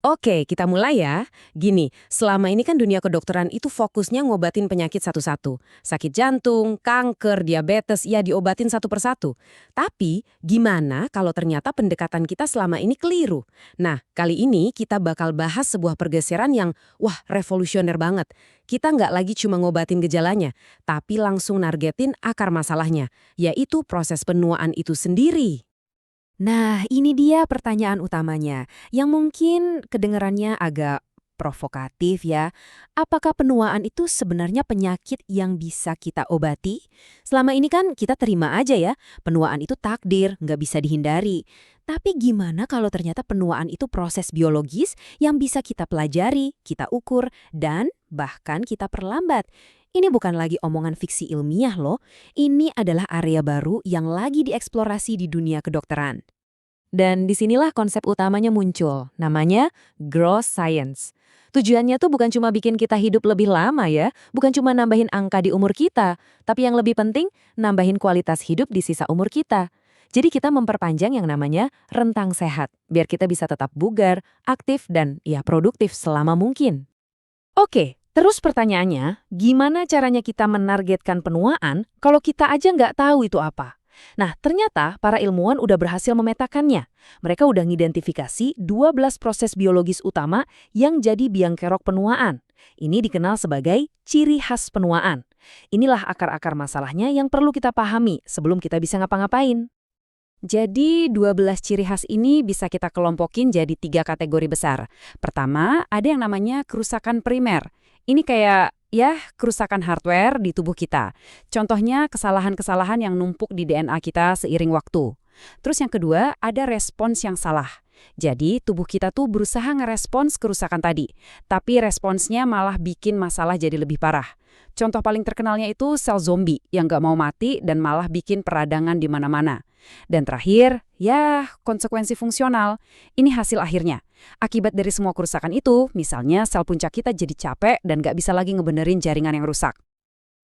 Oke, kita mulai ya. Gini, selama ini kan dunia kedokteran itu fokusnya ngobatin penyakit satu-satu. Sakit jantung, kanker, diabetes, ya diobatin satu persatu. Tapi, gimana kalau ternyata pendekatan kita selama ini keliru? Nah, kali ini kita bakal bahas sebuah pergeseran yang, wah, revolusioner banget. Kita nggak lagi cuma ngobatin gejalanya, tapi langsung nargetin akar masalahnya, yaitu proses penuaan itu sendiri. Nah, ini dia pertanyaan utamanya, yang mungkin kedengarannya agak provokatif ya. Apakah penuaan itu sebenarnya penyakit yang bisa kita obati? Selama ini kan kita terima aja ya, penuaan itu takdir, nggak bisa dihindari. Tapi gimana kalau ternyata penuaan itu proses biologis yang bisa kita pelajari, kita ukur, dan bahkan kita perlambat? Ini bukan lagi omongan fiksi ilmiah loh, ini adalah area baru yang lagi dieksplorasi di dunia kedokteran. Dan disinilah konsep utamanya muncul, namanya growth science. Tujuannya tuh bukan cuma bikin kita hidup lebih lama ya, bukan cuma nambahin angka di umur kita, tapi yang lebih penting, nambahin kualitas hidup di sisa umur kita. Jadi kita memperpanjang yang namanya rentang sehat, biar kita bisa tetap bugar, aktif, dan ya produktif selama mungkin. Oke, terus pertanyaannya, gimana caranya kita menargetkan penuaan kalau kita aja nggak tahu itu apa? Nah, ternyata para ilmuwan udah berhasil memetakannya. Mereka udah ngidentifikasi 12 proses biologis utama yang jadi biang kerok penuaan. Ini dikenal sebagai ciri khas penuaan. Inilah akar-akar masalahnya yang perlu kita pahami sebelum kita bisa ngapa-ngapain. Jadi 12 ciri khas ini bisa kita kelompokin jadi 3 kategori besar. Pertama, ada yang namanya kerusakan primer. Ini kayak ya kerusakan hardware di tubuh kita. Contohnya kesalahan-kesalahan yang numpuk di DNA kita seiring waktu. Terus yang kedua, ada respons yang salah. Jadi tubuh kita tuh berusaha ngerespons kerusakan tadi, tapi responsnya malah bikin masalah jadi lebih parah. Contoh paling terkenalnya itu sel zombie yang nggak mau mati dan malah bikin peradangan di mana-mana. Dan terakhir, ya konsekuensi fungsional. Ini hasil akhirnya. Akibat dari semua kerusakan itu, misalnya sel puncak kita jadi capek dan nggak bisa lagi ngebenerin jaringan yang rusak.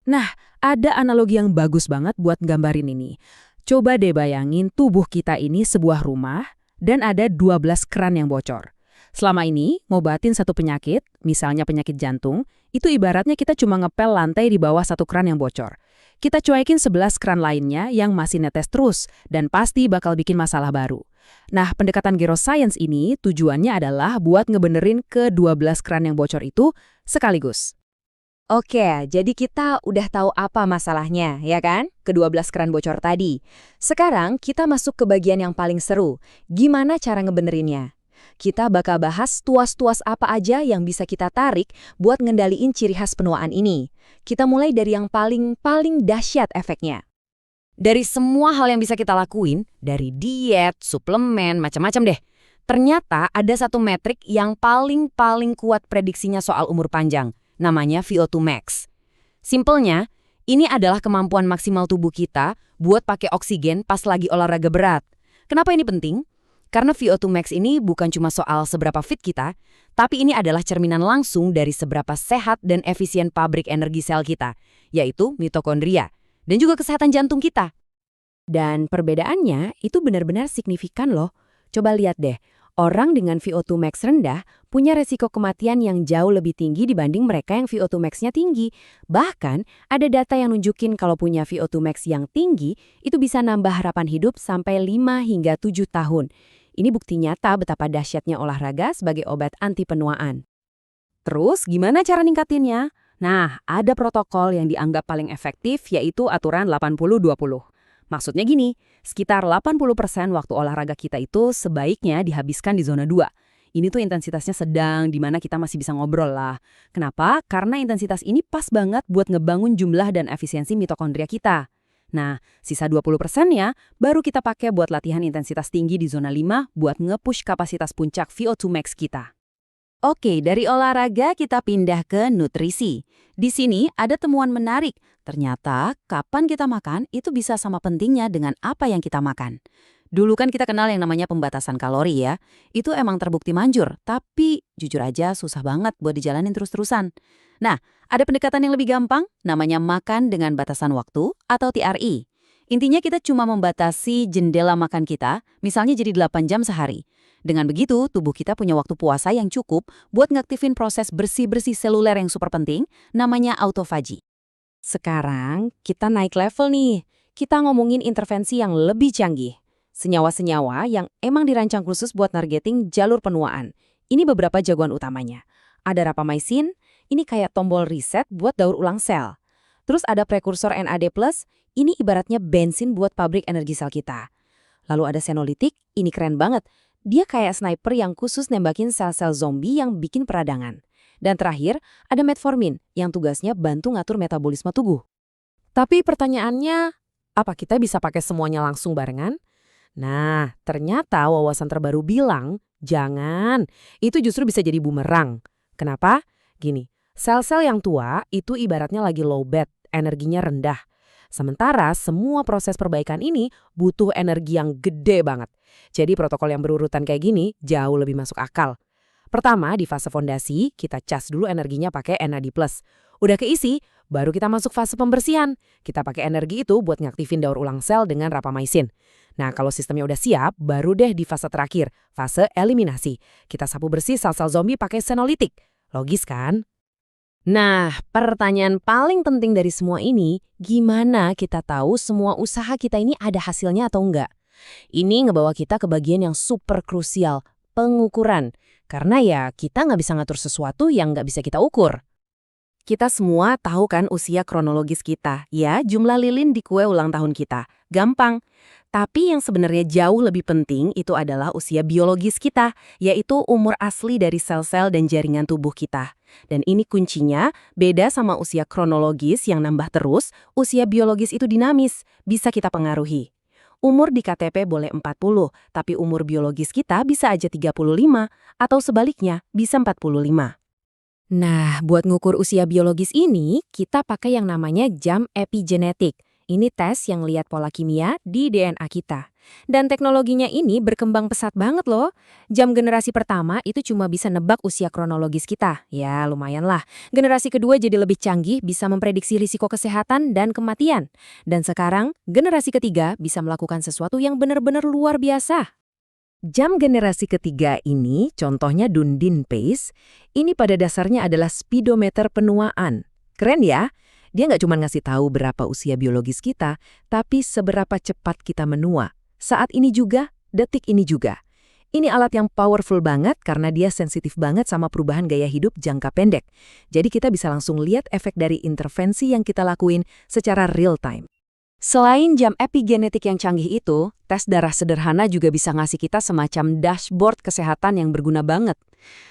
Nah, ada analogi yang bagus banget buat gambarin ini. Coba deh bayangin tubuh kita ini sebuah rumah dan ada 12 keran yang bocor. Selama ini, ngobatin satu penyakit, misalnya penyakit jantung, itu ibaratnya kita cuma ngepel lantai di bawah satu keran yang bocor. Kita cuekin 11 keran lainnya yang masih netes terus dan pasti bakal bikin masalah baru. Nah, pendekatan Geroscience ini tujuannya adalah buat ngebenerin ke-12 keran yang bocor itu sekaligus. Oke, jadi kita udah tahu apa masalahnya, ya kan? Ke-12 keran bocor tadi. Sekarang kita masuk ke bagian yang paling seru. Gimana cara ngebenerinnya? Kita bakal bahas tuas-tuas apa aja yang bisa kita tarik buat ngendaliin ciri khas penuaan ini. Kita mulai dari yang paling dahsyat efeknya. Dari semua hal yang bisa kita lakuin, dari diet, suplemen, macam-macam deh. Ternyata ada satu metrik yang paling kuat prediksinya soal umur panjang. Namanya VO2 max. Simpelnya, ini adalah kemampuan maksimal tubuh kita buat pakai oksigen pas lagi olahraga berat. Kenapa ini penting? Karena VO2 max ini bukan cuma soal seberapa fit kita, tapi ini adalah cerminan langsung dari seberapa sehat dan efisien pabrik energi sel kita, yaitu mitokondria, dan juga kesehatan jantung kita. Dan perbedaannya itu benar-benar signifikan loh. Coba lihat deh, orang dengan VO2 max rendah punya resiko kematian yang jauh lebih tinggi dibanding mereka yang VO2 max-nya tinggi. Bahkan, ada data yang nunjukin kalau punya VO2 max yang tinggi, itu bisa nambah harapan hidup sampai 5 hingga 7 tahun. Ini bukti nyata betapa dahsyatnya olahraga sebagai obat anti penuaan. Terus, gimana cara ningkatinnya? Nah, ada protokol yang dianggap paling efektif yaitu aturan 80-20. Maksudnya gini, sekitar 80% waktu olahraga kita itu sebaiknya dihabiskan di zona 2. Ini tuh intensitasnya sedang, di mana kita masih bisa ngobrol lah. Kenapa? Karena intensitas ini pas banget buat ngebangun jumlah dan efisiensi mitokondria kita. Nah, sisa 20%-nya baru kita pakai buat latihan intensitas tinggi di zona 5 buat nge-push kapasitas puncak VO2 max kita. Oke, dari olahraga kita pindah ke nutrisi. Di sini ada temuan menarik. Ternyata, kapan kita makan itu bisa sama pentingnya dengan apa yang kita makan. Dulu kan kita kenal yang namanya pembatasan kalori ya. Itu emang terbukti manjur, tapi jujur aja susah banget buat dijalanin terus-terusan. Nah, ada pendekatan yang lebih gampang, namanya makan dengan batasan waktu atau TRI. Intinya kita cuma membatasi jendela makan kita, misalnya jadi 8 jam sehari. Dengan begitu, tubuh kita punya waktu puasa yang cukup buat ngaktifin proses bersih-bersih seluler yang super penting, namanya autofagi. Sekarang kita naik level nih. Kita ngomongin intervensi yang lebih canggih. Senyawa-senyawa yang emang dirancang khusus buat targeting jalur penuaan. Ini beberapa jagoan utamanya. Ada rapamycin, ini kayak tombol reset buat daur ulang sel. Terus ada prekursor NAD+, ini ibaratnya bensin buat pabrik energi sel kita. Lalu ada senolytik, ini keren banget. Dia kayak sniper yang khusus nembakin sel-sel zombie yang bikin peradangan. Dan terakhir, ada metformin yang tugasnya bantu ngatur metabolisme tubuh. Tapi pertanyaannya, apa kita bisa pakai semuanya langsung barengan? Nah, ternyata wawasan terbaru bilang, jangan. Itu justru bisa jadi bumerang. Kenapa? Gini, sel-sel yang tua itu ibaratnya lagi low bat, energinya rendah. Sementara semua proses perbaikan ini butuh energi yang gede banget. Jadi protokol yang berurutan kayak gini jauh lebih masuk akal. Pertama, di fase fondasi, kita cas dulu energinya pakai NAD+. Udah keisi, baru kita masuk fase pembersihan. Kita pakai energi itu buat ngaktifin daur ulang sel dengan rapamycin. Nah, kalau sistemnya udah siap, baru deh di fase terakhir, fase eliminasi. Kita sapu bersih sel-sel zombie pakai senolytik. Logis kan? Nah, pertanyaan paling penting dari semua ini, gimana kita tahu semua usaha kita ini ada hasilnya atau enggak? Ini ngebawa kita ke bagian yang super krusial, pengukuran. Karena ya kita nggak bisa ngatur sesuatu yang nggak bisa kita ukur. Kita semua tahu kan usia kronologis kita, ya jumlah lilin di kue ulang tahun kita. Gampang. Tapi yang sebenarnya jauh lebih penting itu adalah usia biologis kita, yaitu umur asli dari sel-sel dan jaringan tubuh kita. Dan ini kuncinya, beda sama usia kronologis yang nambah terus, usia biologis itu dinamis, bisa kita pengaruhi. Umur di KTP boleh 40, tapi umur biologis kita bisa aja 35, atau sebaliknya bisa 45. Nah, buat ngukur usia biologis ini, kita pakai yang namanya jam epigenetik. Ini tes yang lihat pola kimia di DNA kita. Dan teknologinya ini berkembang pesat banget loh. Jam generasi pertama itu cuma bisa nebak usia kronologis kita. Ya, lumayan lah. Generasi kedua jadi lebih canggih, bisa memprediksi risiko kesehatan dan kematian. Dan sekarang, generasi ketiga bisa melakukan sesuatu yang benar-benar luar biasa. Jam generasi ketiga ini, contohnya Dundin Pace, ini pada dasarnya adalah speedometer penuaan. Keren ya? Dia nggak cuma ngasih tahu berapa usia biologis kita, tapi seberapa cepat kita menua. Saat ini juga, detik ini juga. Ini alat yang powerful banget karena dia sensitif banget sama perubahan gaya hidup jangka pendek. Jadi kita bisa langsung lihat efek dari intervensi yang kita lakuin secara real time. Selain jam epigenetik yang canggih itu, tes darah sederhana juga bisa ngasih kita semacam dashboard kesehatan yang berguna banget.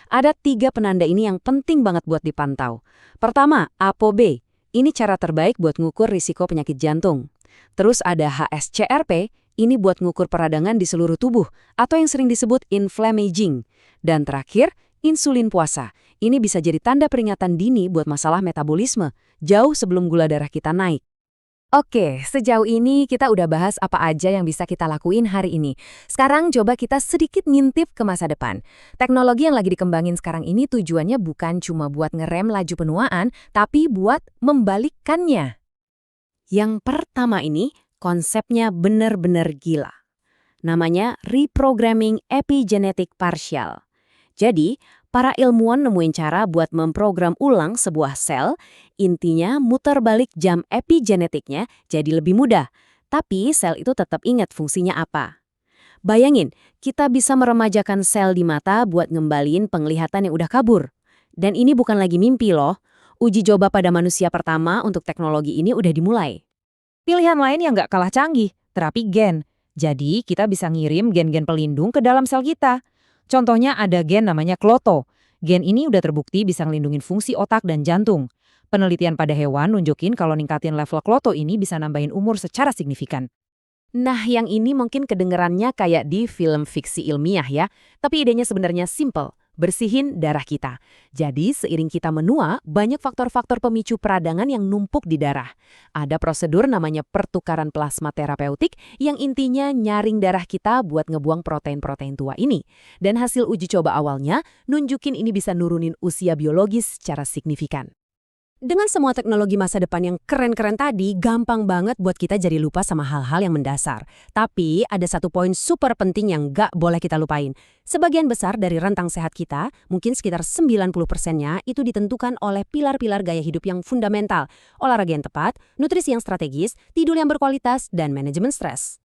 Ada 3 penanda ini yang penting banget buat dipantau. Pertama, ApoB. Ini cara terbaik buat ngukur risiko penyakit jantung. Terus ada HSCRP, ini buat ngukur peradangan di seluruh tubuh, atau yang sering disebut inflammaging. Dan terakhir, insulin puasa. Ini bisa jadi tanda peringatan dini buat masalah metabolisme, jauh sebelum gula darah kita naik. Oke, sejauh ini kita udah bahas apa aja yang bisa kita lakuin hari ini. Sekarang coba kita sedikit ngintip ke masa depan. Teknologi yang lagi dikembangin sekarang ini tujuannya bukan cuma buat ngerem laju penuaan, tapi buat membalikkannya. Yang pertama ini, konsepnya bener-bener gila. Namanya reprogramming epigenetic partial. Jadi, para ilmuwan nemuin cara buat memprogram ulang sebuah sel, intinya muter balik jam epigenetiknya jadi lebih mudah. Tapi sel itu tetap ingat fungsinya apa. Bayangin, kita bisa meremajakan sel di mata buat ngembaliin penglihatan yang udah kabur. Dan ini bukan lagi mimpi loh. Uji coba pada manusia pertama untuk teknologi ini udah dimulai. Pilihan lain yang nggak kalah canggih, terapi gen. Jadi kita bisa ngirim gen-gen pelindung ke dalam sel kita. Contohnya ada gen namanya kloto. Gen ini udah terbukti bisa ngelindungin fungsi otak dan jantung. Penelitian pada hewan nunjukin kalau ningkatin level kloto ini bisa nambahin umur secara signifikan. Nah, yang ini mungkin kedengerannya kayak di film fiksi ilmiah ya, tapi idenya sebenarnya simple, bersihin darah kita. Jadi, seiring kita menua, banyak faktor-faktor pemicu peradangan yang numpuk di darah. Ada prosedur namanya pertukaran plasma terapeutik yang intinya nyaring darah kita buat ngebuang protein-protein tua ini. Dan hasil uji coba awalnya nunjukin ini bisa nurunin usia biologis secara signifikan. Dengan semua teknologi masa depan yang keren-keren tadi, gampang banget buat kita jadi lupa sama hal-hal yang mendasar. Tapi ada satu poin super penting yang gak boleh kita lupain. Sebagian besar dari rentang sehat kita, mungkin sekitar 90%-nya itu ditentukan oleh pilar-pilar gaya hidup yang fundamental, olahraga yang tepat, nutrisi yang strategis, tidur yang berkualitas, dan manajemen stres.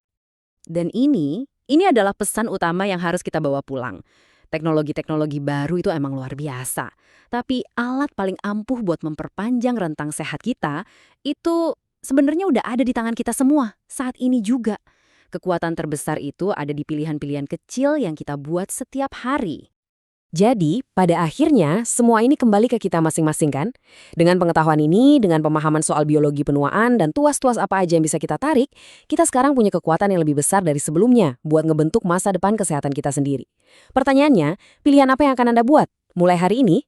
Dan ini adalah pesan utama yang harus kita bawa pulang. Teknologi-teknologi baru itu emang luar biasa. Tapi alat paling ampuh buat memperpanjang rentang sehat kita itu sebenarnya udah ada di tangan kita semua saat ini juga. Kekuatan terbesar itu ada di pilihan-pilihan kecil yang kita buat setiap hari. Jadi, pada akhirnya, semua ini kembali ke kita masing-masing kan? Dengan pengetahuan ini, dengan pemahaman soal biologi penuaan dan tuas-tuas apa aja yang bisa kita tarik, kita sekarang punya kekuatan yang lebih besar dari sebelumnya buat ngebentuk masa depan kesehatan kita sendiri. Pertanyaannya, pilihan apa yang akan Anda buat? Mulai hari ini?